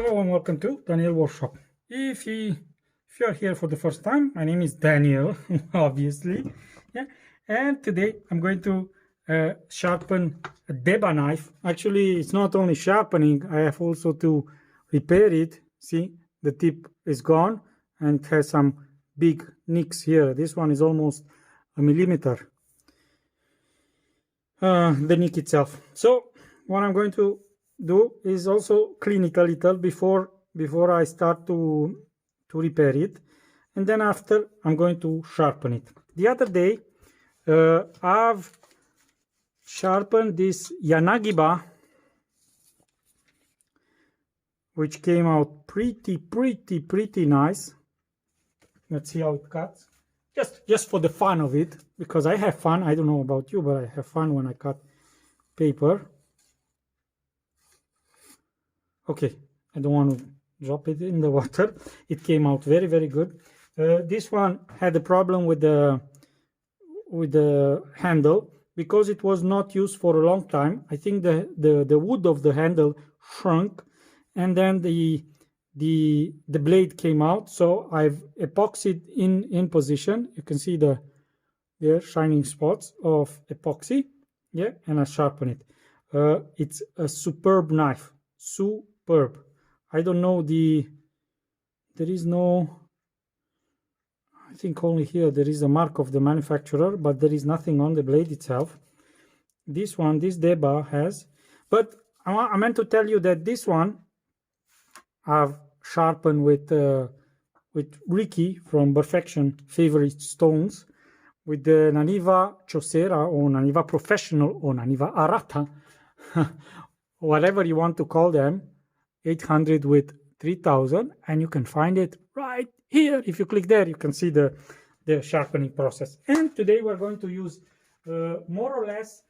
Hello and welcome to Daniel Workshop. If you are here for the first time, my name is Daniel, obviously. Yeah, and today I'm going to sharpen a Deba knife. Actually, it's not only sharpening, I have also to repair it. See, the tip is gone and it has some big nicks here. This one is almost a millimeter, the nick itself. So what I'm going to do is also clean it a little before I start to repair it, and then after I'm going to sharpen it. The other day I've sharpened this Yanagiba, which came out pretty nice. Let's see how it cuts, just for the fun of it, because I have fun. I don't know about you, but I have fun when I cut paper. Okay, I don't want to drop it in the water. It came out very good. This one had a problem with the handle because it was not used for a long time. I think the wood of the handle shrunk, and then the blade came out. So I've epoxied in position. You can see the shining spots of epoxy. Yeah, and I sharpen it. It's a superb knife. Superb. I don't know there is no, I think only here there is a mark of the manufacturer, but there is nothing on the blade itself. This one, this Deba has, but I meant to tell you that this one I've sharpened with Ricky from Burffection Favorite Stones, with the Naniva Chocera or Naniva Professional or Naniva Arata, whatever you want to call them, 800 with 3000, and you can find it right here. If you click there, you can see the sharpening process. And today we're going to use more or less,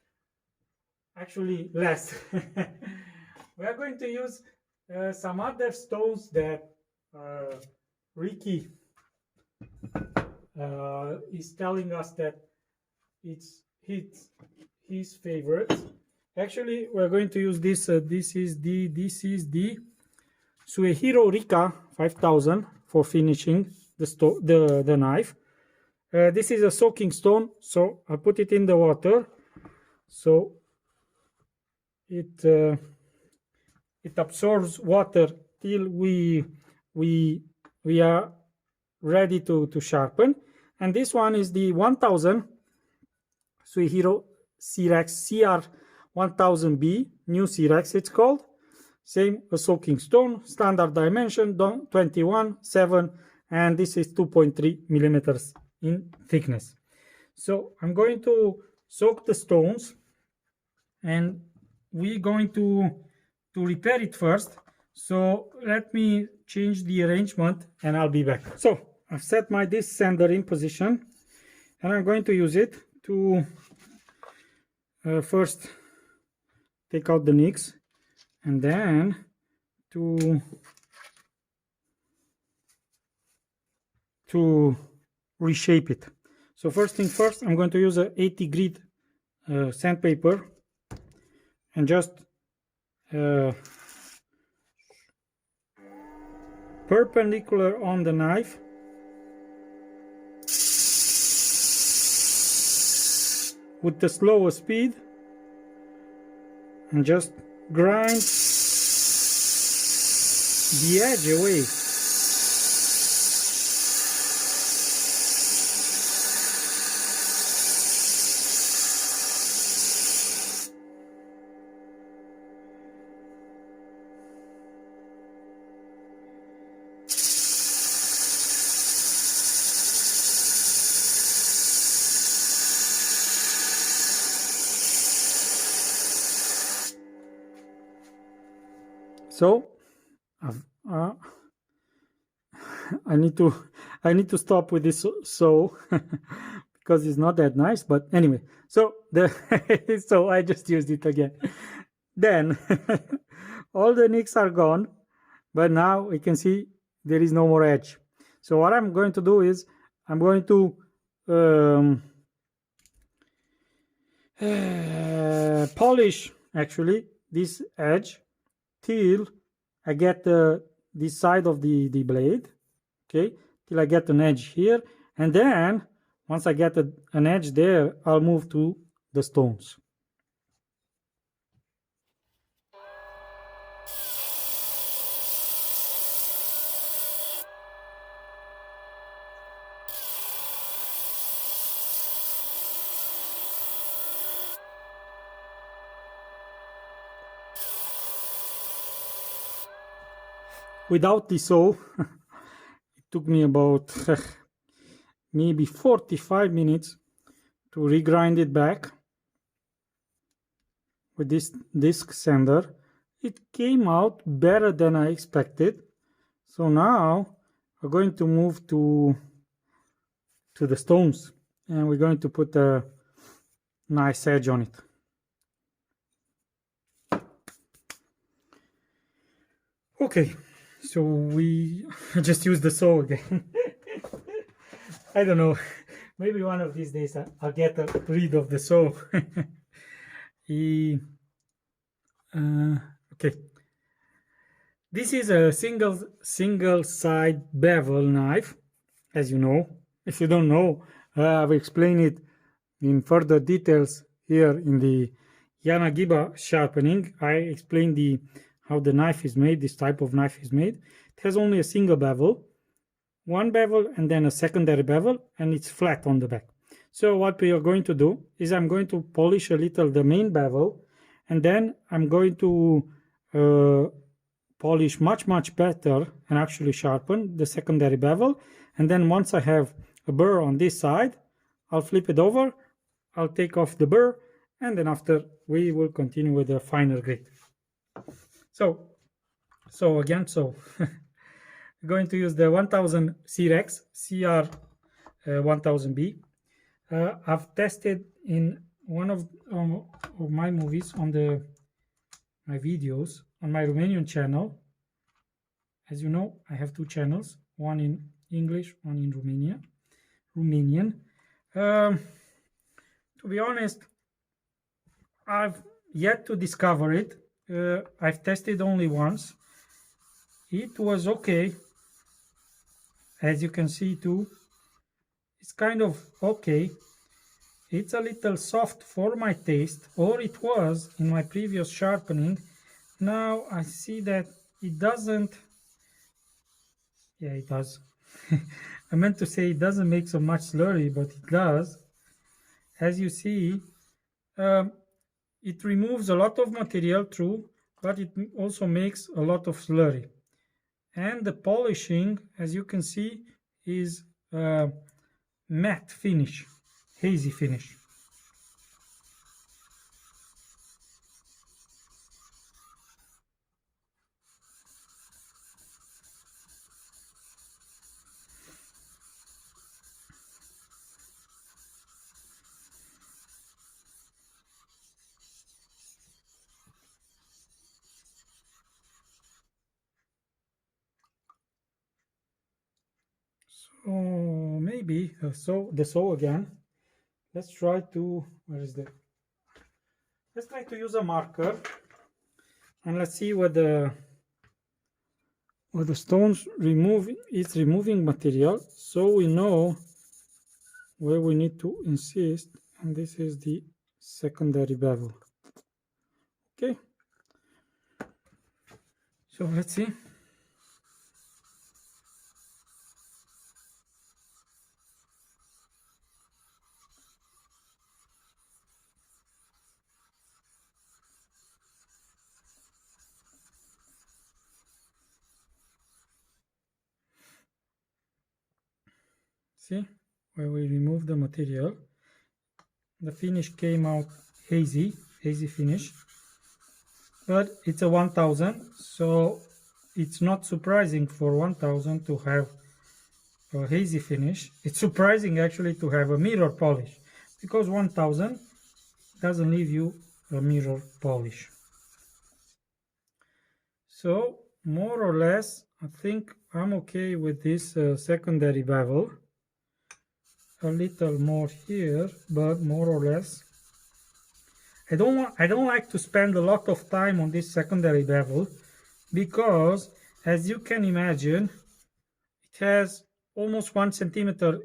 actually less. We are going to use some other stones that Ricky is telling us that it's his favorites. Actually, we're going to use this. This is the Suehiro Rika 5000 for finishing the knife. This is a soaking stone, so I put it in the water, so it absorbs water till we are ready to sharpen. And this one is the 1000 Suehiro Cerax CR1000B, new Cerax it's called. Same, a soaking stone, standard dimension 21/7, and this is 2.3 millimeters in thickness. So I'm going to soak the stones, and we're going to repair it first. So let me change the arrangement and I'll be back. So I've set this sander in position, and I'm going to use it to first take out the nicks, and then to reshape it. So first thing first, I'm going to use a 80 grit sandpaper and just perpendicular on the knife, with the slower speed, and just grind the edge away. So I need to stop with this because it's not that nice. But anyway, so so I just used it again. Then all the nicks are gone, but now we can see there is no more edge. So what I'm going to do is I'm going to polish actually this edge till I get this side of the blade, okay, till I get an edge here, and then once I get an edge there, I'll move to the stones. Without the saw, it took me about maybe 45 minutes to regrind it back with this disc sander. It came out better than I expected. So now we're going to move to the stones, and we're going to put a nice edge on it. Okay, so we just use the saw again. I don't know, maybe one of these days I'll get rid of the saw. Okay, this is a single side bevel knife, as you know. If you don't know, I've explained it in further details here in the Deba sharpening. I explained how the knife is made, this type of knife is made. It has only a single bevel, one bevel and then a secondary bevel, and it's flat on the back. So what we are going to do is I'm going to polish a little the main bevel, and then I'm going to polish much better and actually sharpen the secondary bevel. And then once I have a burr on this side, I'll flip it over, I'll take off the burr, and then after we will continue with the finer grit. So again, we're going to use the 1000 Cerax CR1000B. I've tested in one of my movies on my videos on my Romanian channel. As you know, I have two channels, one in English, one in Romanian. To be honest, I've yet to discover it. I've tested only once. It was okay. As you can see too, it's kind of okay. It's a little soft for my taste, or it was in my previous sharpening. Now I see that it doesn't. Yeah, it does. I meant to say it doesn't make so much slurry, but it does. As you see, it removes a lot of material, true, but it also makes a lot of slurry. And the polishing, as you can see, is matte finish, hazy finish. So maybe the saw again. Let's try to let's try to use a marker, and let's see what the stones it's removing material, so we know where we need to insist, and this is the secondary bevel. Okay, so let's see. See, where we remove the material, the finish came out hazy finish, but it's a 1000, so it's not surprising for 1000 to have a hazy finish. It's surprising actually to have a mirror polish, because 1000 doesn't leave you a mirror polish. So more or less I think I'm okay with this secondary bevel. A little more here, but more or less. I don't like to spend a lot of time on this secondary bevel, because as you can imagine, it has almost 1 centimeter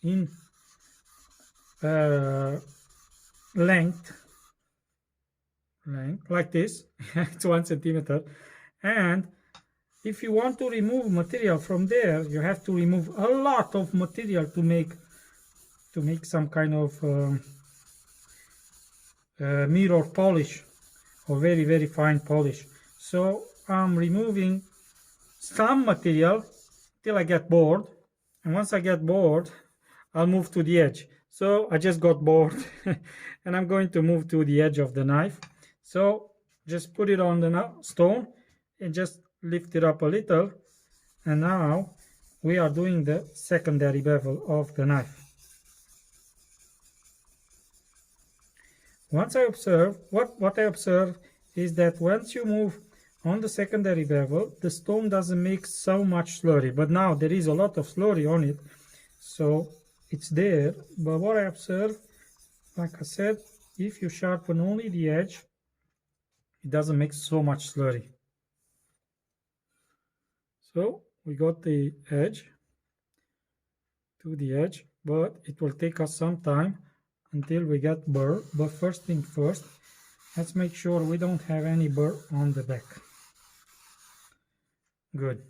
in length, like this. It's 1 centimeter, and if you want to remove material from there, you have to remove a lot of material to make some kind of mirror polish or very, very fine polish. So I'm removing some material till I get bored, and once I get bored, I'll move to the edge. So I just got bored and I'm going to move to the edge of the knife. So just put it on the stone and just lift it up a little, and now we are doing the secondary bevel of the knife. Once I observe, what I observe is that once you move on the secondary bevel, the stone doesn't make so much slurry, but now there is a lot of slurry on it, so it's there. But what I observe, like I said, if you sharpen only the edge, it doesn't make so much slurry. So we got the edge to the edge, but it will take us some time until we get burr. But first thing first, let's make sure we don't have any burr on the back. Good.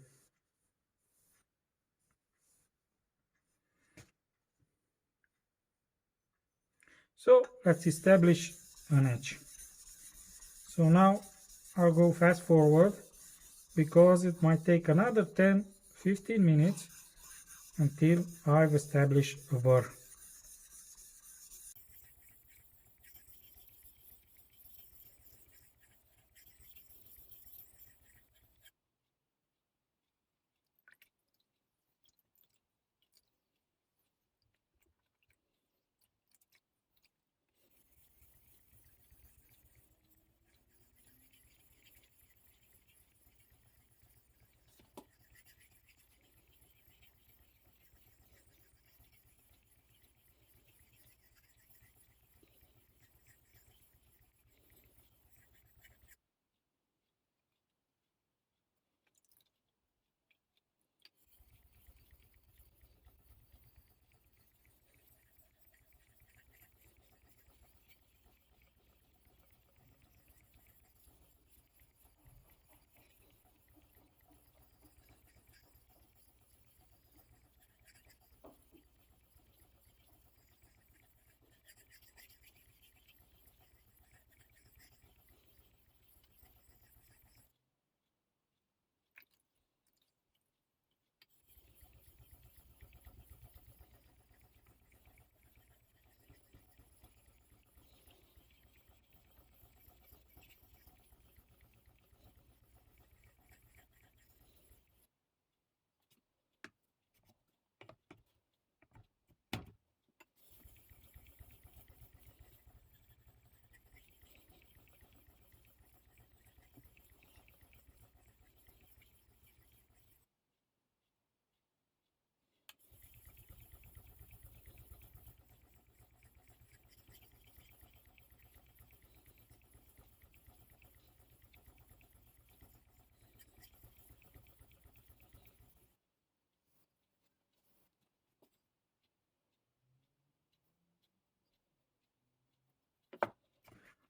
So let's establish an edge. So now I'll go fast forward because it might take another 10-15 minutes until I've established a burr.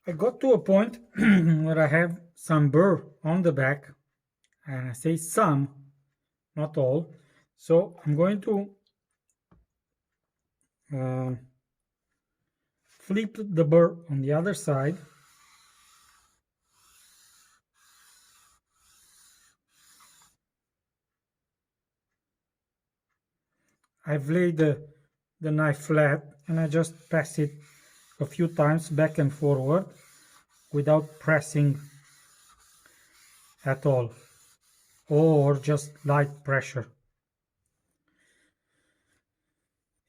I got to a point where I have some burr on the back, and I say some, not all. So I'm going to flip the burr on the other side. I've laid the knife flat and I just pass it a few times back and forward without pressing at all, or just light pressure.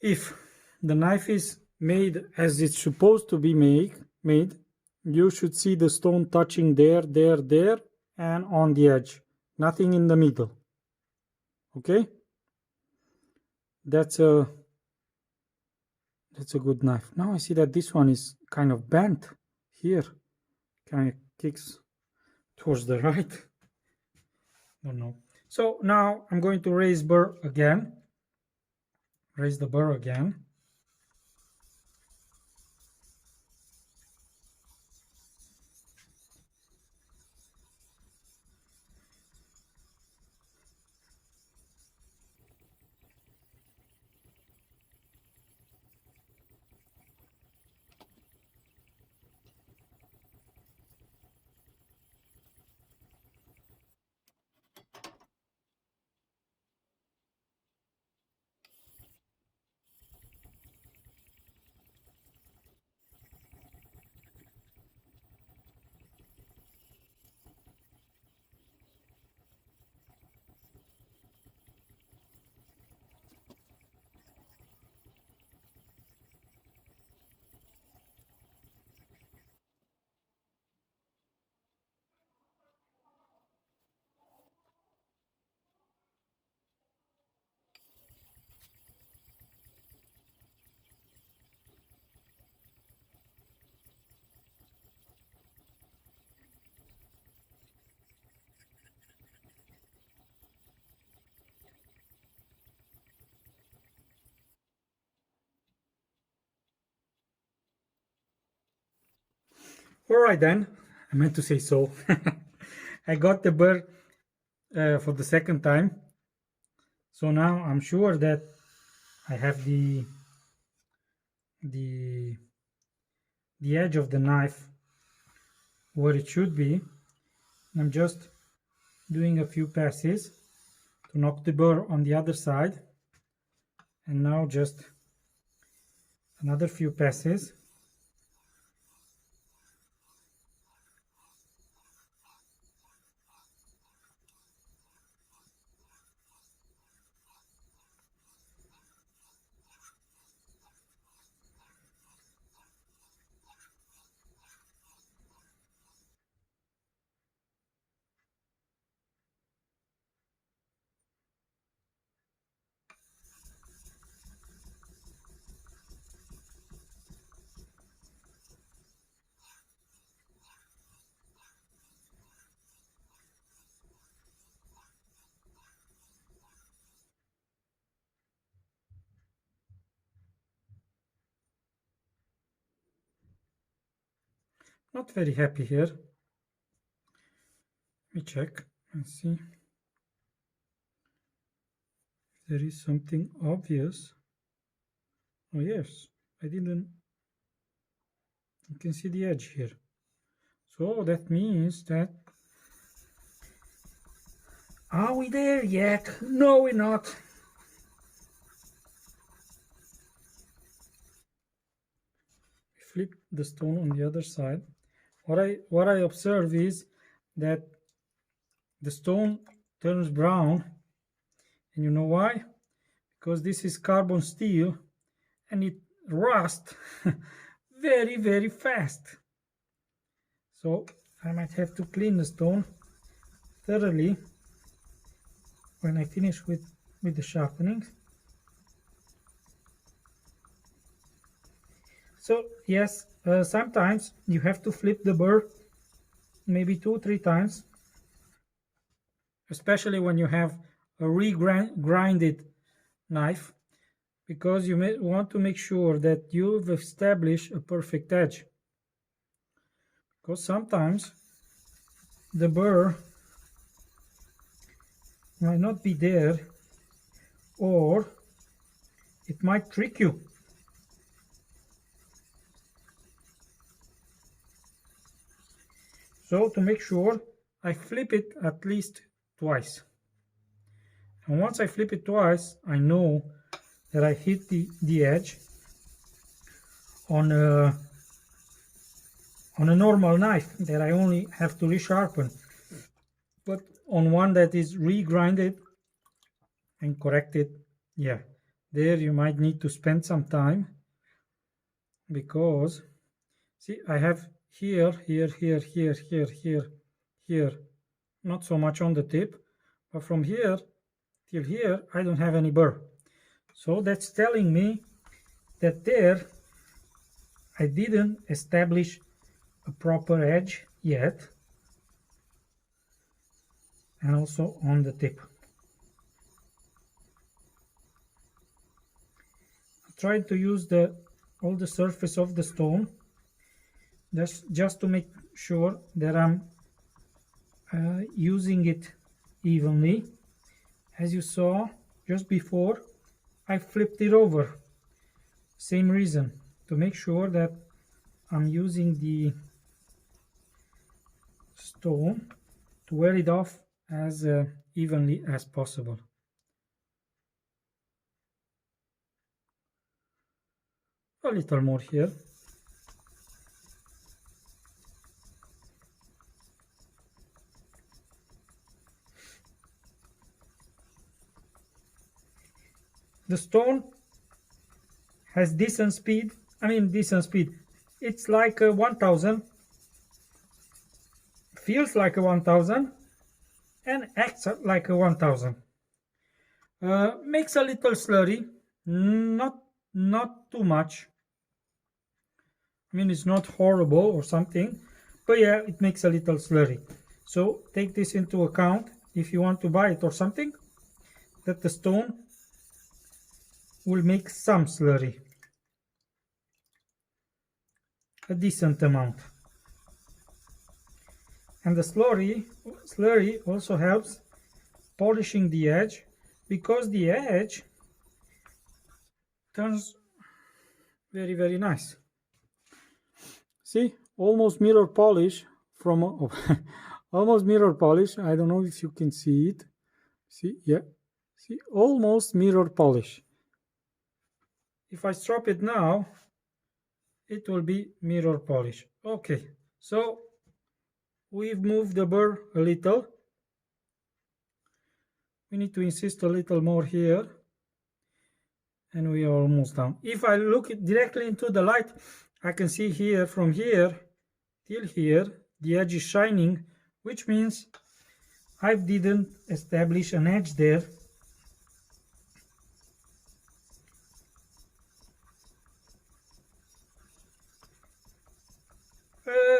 If the knife is made as it's supposed to be made, you should see the stone touching there, and on the edge, nothing in the middle. Okay, that's a good knife. Now I see that this one is kind of bent here, kind of kicks towards the right. Don't know. So now I'm going to raise the burr again. All right then, I meant to say so. I got the burr for the second time. So now I'm sure that I have the edge of the knife where it should be. I'm just doing a few passes to knock the burr on the other side, and now just another few passes. Not very happy here. Let me check and see if there is something obvious. Oh yes, I didn't. You can see the edge here. So that means that... Are we there yet? No, we're not. Flip the stone on the other side. What I observe is that the stone turns brown, and you know why? Because this is carbon steel and it rusts very, very fast. So I might have to clean the stone thoroughly when I finish with the sharpening. So yes, sometimes you have to flip the burr maybe 2-3 times, especially when you have a regrinded knife, because you may want to make sure that you've established a perfect edge, because sometimes the burr might not be there, or it might trick you. So to make sure, I flip it at least twice, and once I flip it twice, I know that I hit the edge on a normal knife that I only have to resharpen. But on one that is regrinded and corrected, yeah, there you might need to spend some time, because see, I have here, not so much on the tip, but from here till here I don't have any burr. So that's telling me that there I didn't establish a proper edge yet. and also on the tip. I try to use all the surface of the stone just to make sure that I'm using it evenly. As you saw just before, I flipped it over. Same reason, to make sure that I'm using the stone to wear it off as evenly as possible. A little more here. The stone has decent speed. Decent speed. It's like a 1000. Feels like a 1000 and acts like a 1000. Makes a little slurry. Not too much. It's not horrible or something, but yeah, it makes a little slurry. So take this into account if you want to buy it or something, that the stone will make some slurry, a decent amount. And the slurry also helps polishing the edge, because the edge turns very, very nice. See, almost mirror polish from almost mirror polish. I don't know if you can see it. See, yeah, see, almost mirror polish. If I strop it now, it will be mirror polish. Okay, so we've moved the burr a little. We need to insist a little more here, and we are almost done. If I look directly into the light, I can see here, from here till here, the edge is shining, which means I didn't establish an edge there.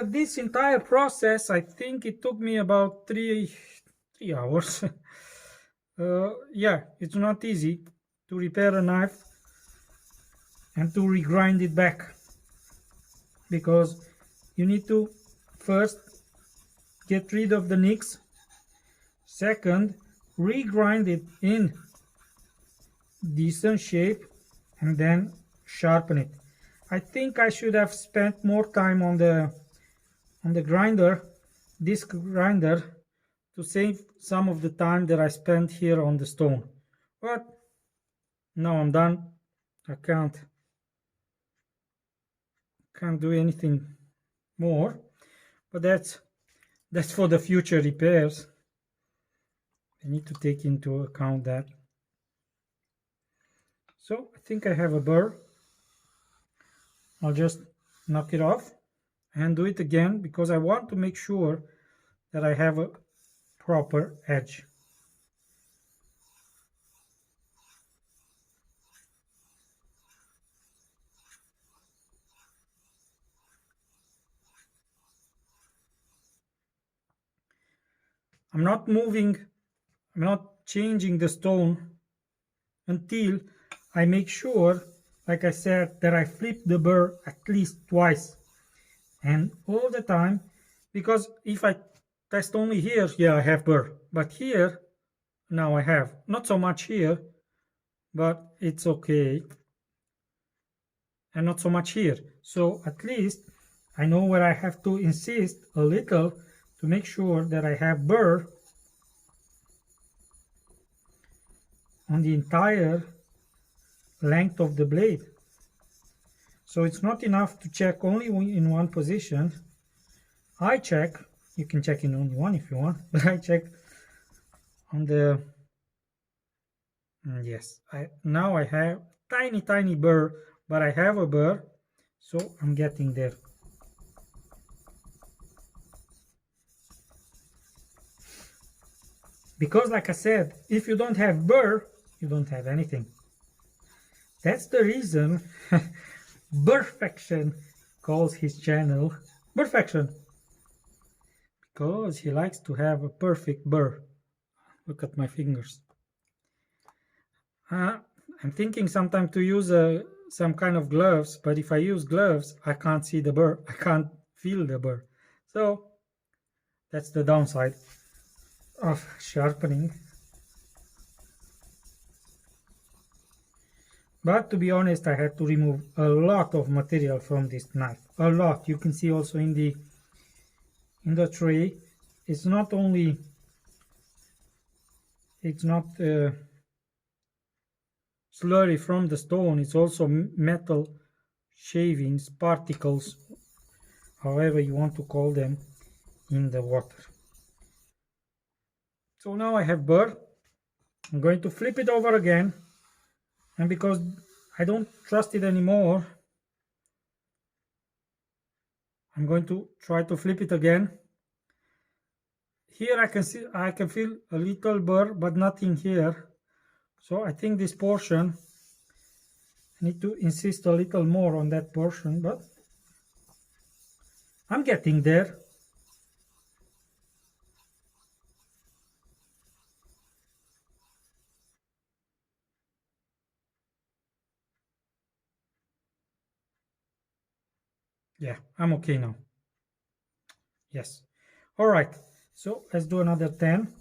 This entire process, I think it took me about 3 hours. Yeah, it's not easy to repair a knife and to regrind it back, because you need to first get rid of the nicks, second regrind it in decent shape, and then sharpen it. I think I should have spent more time on the grinder, disc grinder, to save some of the time that I spent here on the stone. But now I'm done. I can't do anything more, but that's for the future repairs. I need to take into account that. So I think I have a burr. I'll just knock it off and do it again, because I want to make sure that I have a proper edge. I'm not changing the stone until I make sure, like I said, that I flip the burr at least twice, and all the time, because if I test only here, yeah, I have burr, but here, now I have not so much here, but it's okay, and not so much here. So at least I know where I have to insist a little to make sure that I have burr on the entire length of the blade. So it's not enough to check only in one position. I check, you can check in only one if you want, but I check on the, yes, now I have tiny burr, but I have a burr, so I'm getting there. Because like I said, if you don't have burr, you don't have anything. That's the reason Burffection calls his channel Burffection, because he likes to have a perfect burr. Look at my fingers. I'm thinking sometime to use some kind of gloves, but if I use gloves, I can't see the burr. I can't feel the burr. So that's the downside of sharpening. But to be honest, I had to remove a lot of material from this knife. A lot. You can see also in the tray. It's not only, it's not slurry from the stone, it's also metal shavings, particles, however you want to call them, in the water. So now I have burr. I'm going to flip it over again, and because I don't trust it anymore, I'm going to try to flip it again. Here I can feel a little burr, but nothing here. So I think this portion, I need to insist a little more on that portion, but I'm getting there. Yeah, I'm okay now. Yes. All right. So let's do another 10.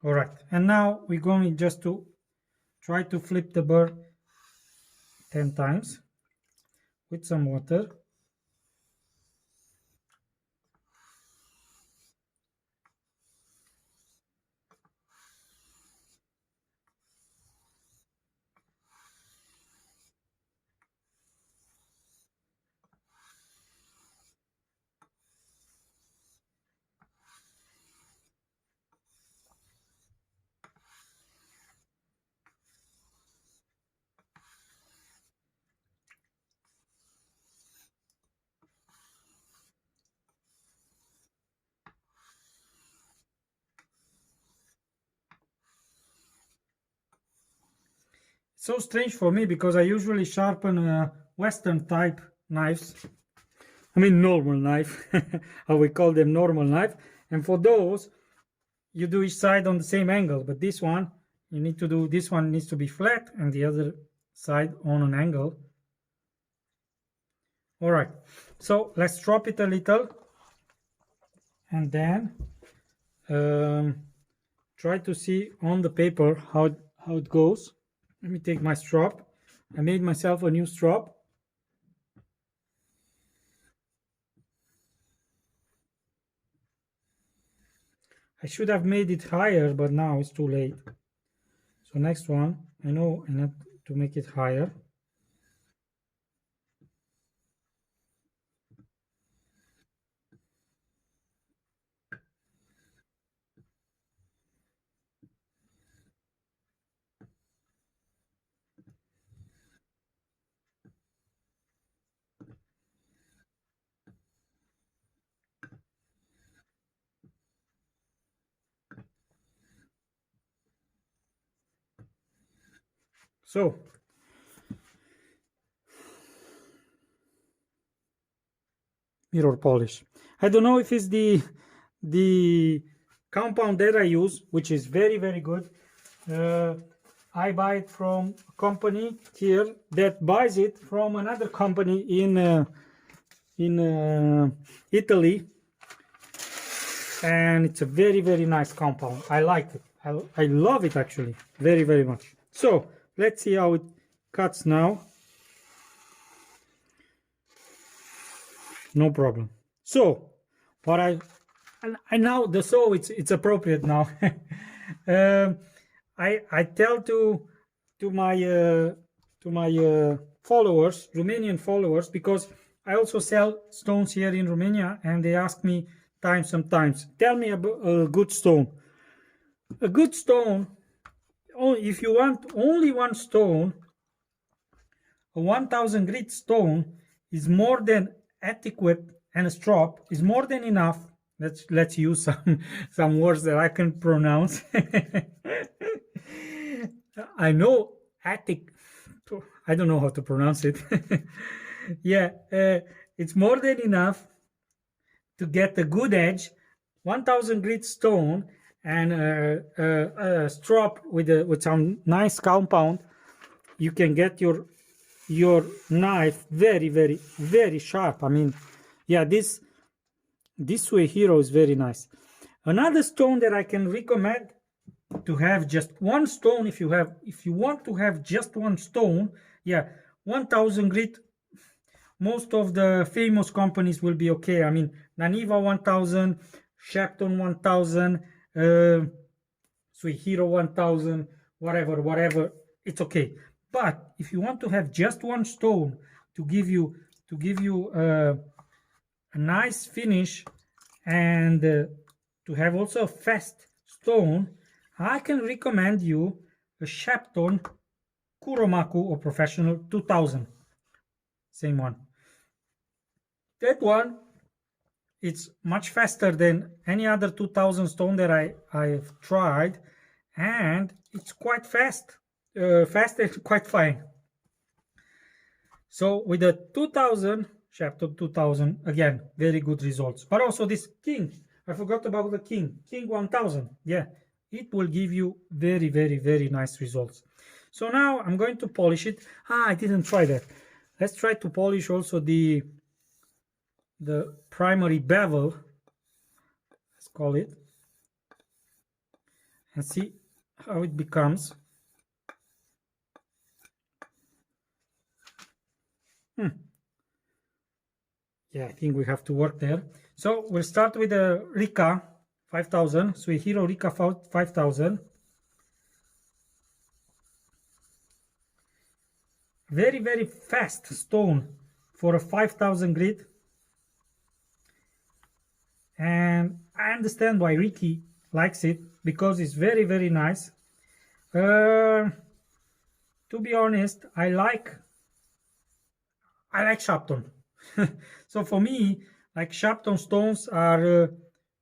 All right. And now we're going just to try to flip the burr 10 times with some water. So strange for me because I usually sharpen Western type knives. I mean normal knife, how we call them, normal knife. And for those, you do each side on the same angle. But this one, you need to do, this one needs to be flat and the other side on an angle. All right, so let's drop it a little and then try to see on the paper how it goes. Let me take my strop. I made myself a new strop. I should have made it higher, but now it's too late. So next one, I know I need to make it higher. So mirror polish. I don't know if it's the compound that I use, which is very, very good. I buy it from a company here that buys it from another company in Italy, and it's a very, very nice compound. I like it. I love it actually very, very much. So let's see how it cuts now. No problem. So what I now the saw, it's appropriate now. I tell to my followers, Romanian followers, because I also sell stones here in Romania, and they ask me sometimes, tell me about a good stone. A good stone, if you want only one stone, a 1000 grit stone is more than adequate, and a strop is more than enough. Let's use some words that I can pronounce. I know I don't know how to pronounce it. Yeah, it's more than enough to get a good edge, 1000 grit stone and a strop with some nice compound, you can get your knife very, very, very sharp. I mean, yeah, this Suehiro is very nice. Another stone that I can recommend to have just one stone, if you want to have just one stone, yeah, 1000 grit. Most of the famous companies will be okay. I mean, Naniva 1000, Sharpen 1000, Suehiro 1000, whatever, it's okay. But if you want to have just one stone to give you a nice finish and to have also a fast stone, I can recommend you a Sharpen Kuromaku or Professional 2000. Same one. That one, it's much faster than any other 2000 stone that I've tried, and it's quite fast and quite fine. So with the 2000 Sharpen 2000, again, very good results. But also this King, I forgot about the King 1000. Yeah, it will give you very, very, very nice results. So now I'm going to polish it. I didn't try that. Let's try to polish also the primary bevel, let's call it, and see how it becomes. Yeah, I think we have to work there. So we'll start with the Rika 5000, Suehiro Rika 5000. Very, very fast stone for a 5000 grit. And I understand why Ricky likes it, because it's very, very nice. To be honest, I like Sharpen. So for me, like, Sharpen stones are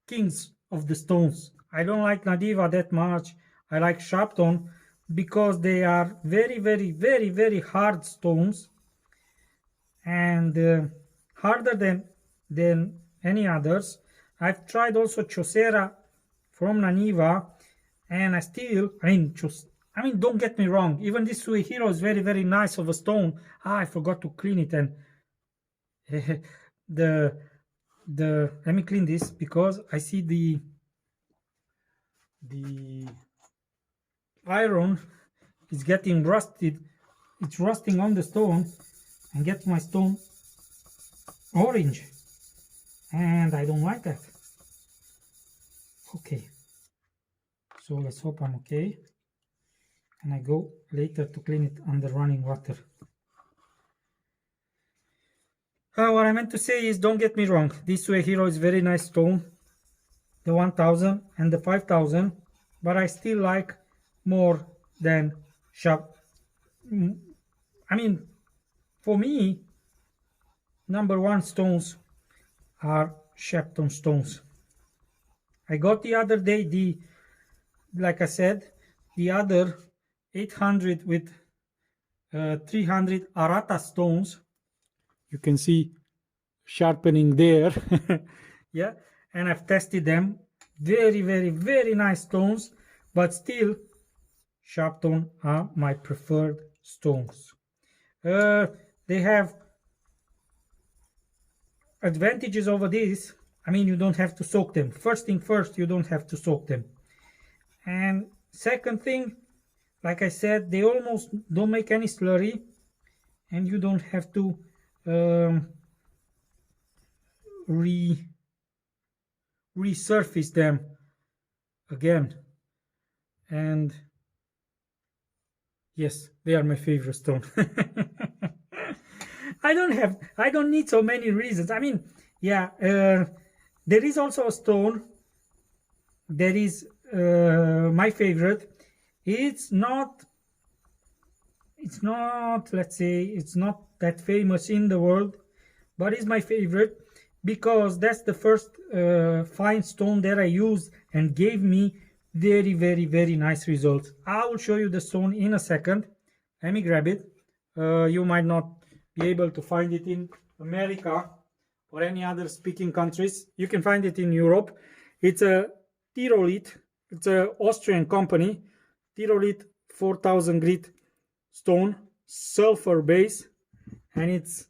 kings of the stones. I don't like Nadiva that much. I like Sharpen because they are very, very, very, very hard stones, and harder than any others. I've tried also Cerax from Naniva, and I mean, don't get me wrong, even this Suehiro is very, very nice of a stone. I forgot to clean it, and let me clean this, because I see the iron is getting rusted. It's rusting on the stone and gets my stone orange, and I don't like that. Okay, so let's hope I'm okay, and I go later to clean it under running water. What I meant to say is, don't get me wrong, this Suehiro is very nice stone, the 1000 and the 5000, but I still like more than I mean, for me, number one stones are Sharpen stones. I got the other day like I said, the other 800 with 300 Arata stones. You can see sharpening there. Yeah, and I've tested them. Very, very, very nice stones, but still Sharpen are my preferred stones. They have advantages over this. I mean, you don't have to soak them. First thing first, you don't have to soak them. And second thing, like I said, they almost don't make any slurry, and you don't have to resurface them again. And yes, they are my favorite stone. I don't need so many reasons. I mean, yeah, there is also a stone that is my favorite. It's not, let's say, it's not that famous in the world, but it's my favorite because that's the first fine stone that I used and gave me very, very, very nice results. I will show you the stone in a second. Let me grab it. You might not be able to find it in America or any other speaking countries. You can find it in Europe. It's a Tirolite. It's an Austrian company. Tirolite 4000 grit stone, sulfur base, and it's,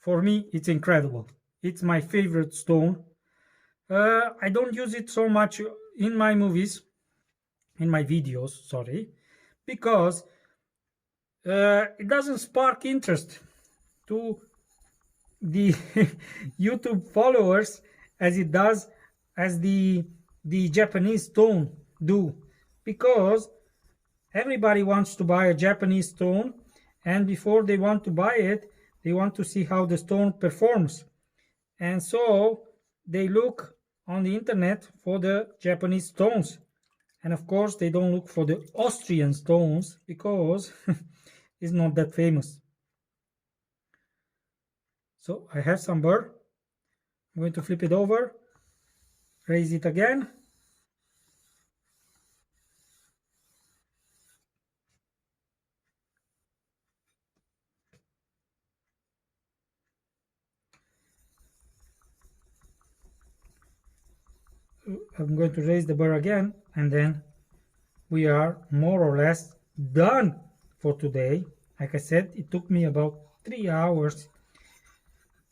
for me, it's incredible. It's my favorite stone. I don't use it so much in my movies, in my videos, sorry, because it doesn't spark interest to the YouTube followers as it does as the Japanese stone do, because everybody wants to buy a Japanese stone, and before they want to buy it, they want to see how the stone performs, and so they look on the internet for the Japanese stones, and of course they don't look for the Austrian stones because it's not that famous. So I have some burr. I'm going to flip it over, raise it again. I'm going to raise the burr again, and then we are more or less done for today. Like I said, it took me about 3 hours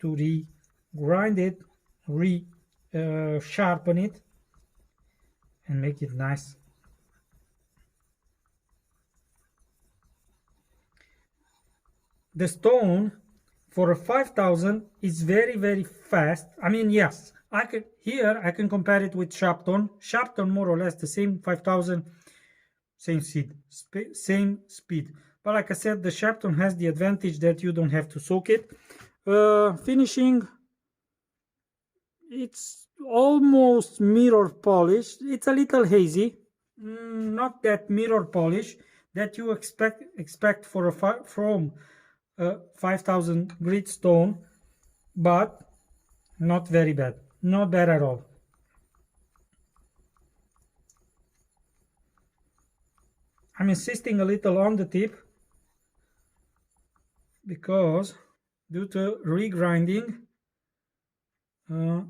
to re-grind it, sharpen it, and make it nice. The stone for a 5000 is very fast. I mean, yes, I can compare it with Sharpen more or less the same 5000, same speed. But like I said, the Sharpen has the advantage that you don't have to soak it. Finishing, it's almost mirror polish. It's a little hazy, not that mirror polish that you expect for a from a 5000 grit stone, but not very bad, not bad at all. I'm insisting a little on the tip because due to regrinding, I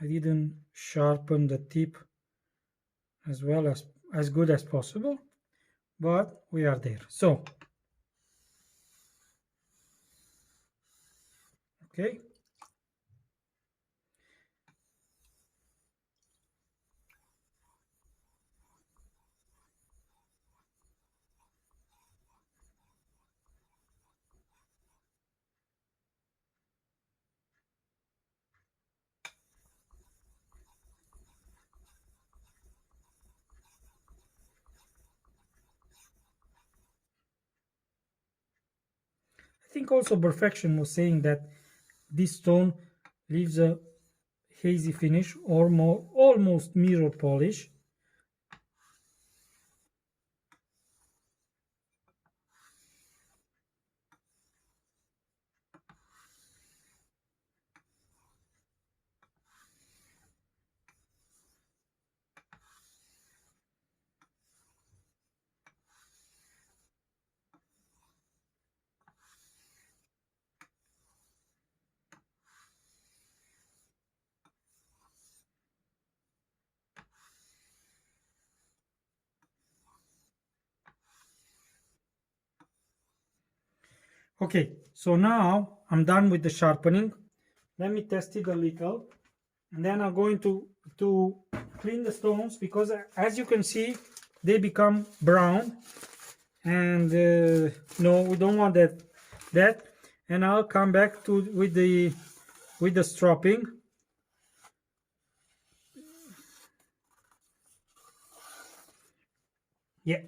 didn't sharpen the tip as well as good as possible, but we are there. So okay, I think also Burffection was saying that this stone leaves a hazy finish or more, almost mirror polish. Okay, so now I'm done with the sharpening. Let me test it a little, and then I'm going to clean the stones, because as you can see they become brown, and no, we don't want that. And I'll come back to with the stropping. Yeah,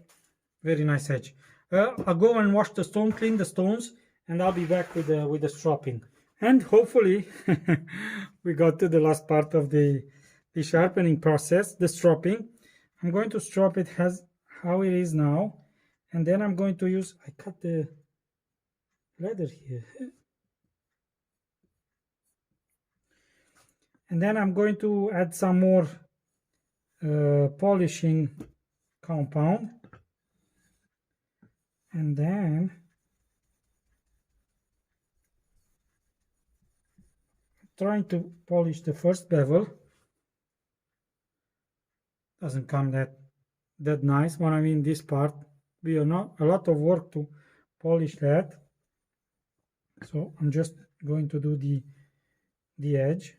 very nice edge. I'll go and wash the stone, clean the stones, and I'll be back with the stropping. And hopefully we got to the last part of the sharpening process, the stropping. I'm going to strop it as how it is now, and then I'm going to use, I cut the leather here, and then I'm going to add some more polishing compound, and then trying to polish the first bevel. Doesn't come that nice. When I mean this part, we are not a lot of work to polish that. So I'm just going to do the edge.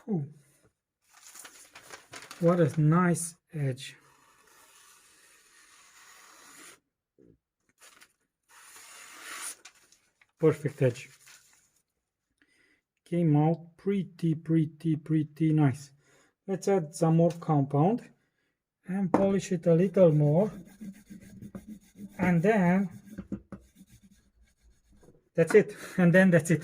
Ooh. What a nice edge. Perfect edge. Came out pretty nice. Let's add some more compound and polish it a little more, and then that's it. And then that's it.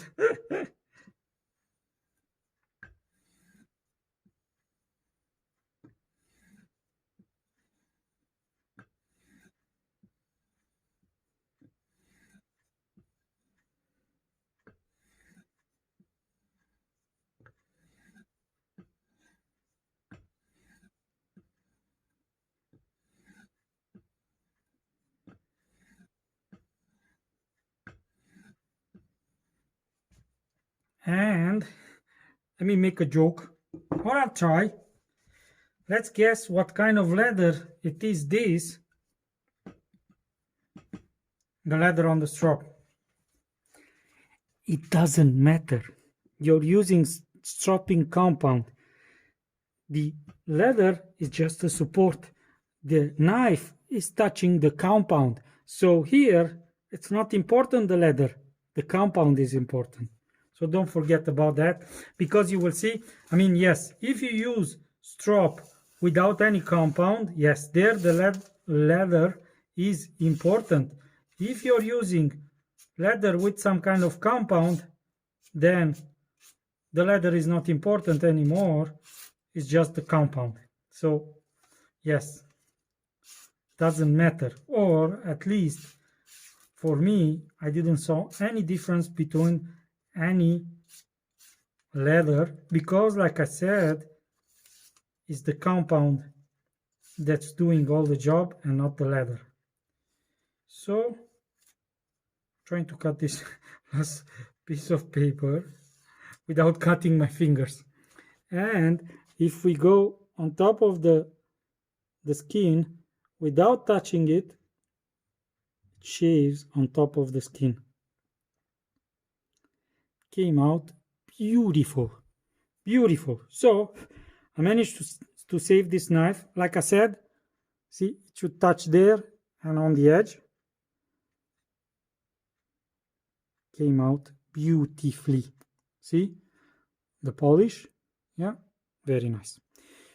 And let me make a joke, or I'll try. Let's guess what kind of leather it is. This, the leather on the strap. It doesn't matter. You're using stropping compound. The leather is just a support. The knife is touching the compound. So here, it's not important the leather. The compound is important. So don't forget about that, because you will see, I mean, yes, if you use strop without any compound, yes, there the leather is important. If you're using leather with some kind of compound, then the leather is not important anymore. It's just the compound. So yes, doesn't matter. Or at least for me, I didn't saw any difference between any leather, because like I said, it's the compound that's doing all the job and not the leather. So trying to cut this last piece of paper without cutting my fingers. And if we go on top of the skin without touching it, it shaves on top of the skin. Came out beautiful, beautiful. So I managed to save this knife. Like I said, see, it should touch there and on the edge. Came out beautifully. See the polish? Yeah, very nice.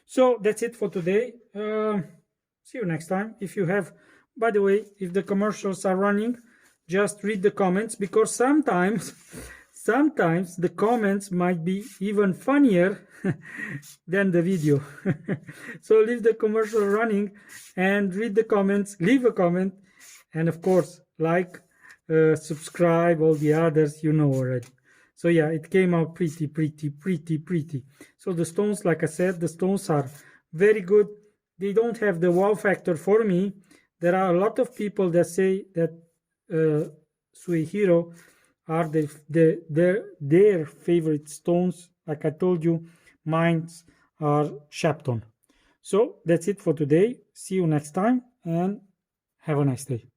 So that's it for today. See you next time. If you have, by the way, if the commercials are running, just read the comments, because sometimes the comments might be even funnier than the video. So leave the commercial running and read the comments, leave a comment, and of course like, subscribe, all the others you know already. So yeah, it came out pretty. So the stones, like I said, the stones are very good. They don't have the wow factor for me. There are a lot of people that say that Suehiro are their favorite stones. Like I told you, mine are sharpened. So that's it for today. See you next time and have a nice day.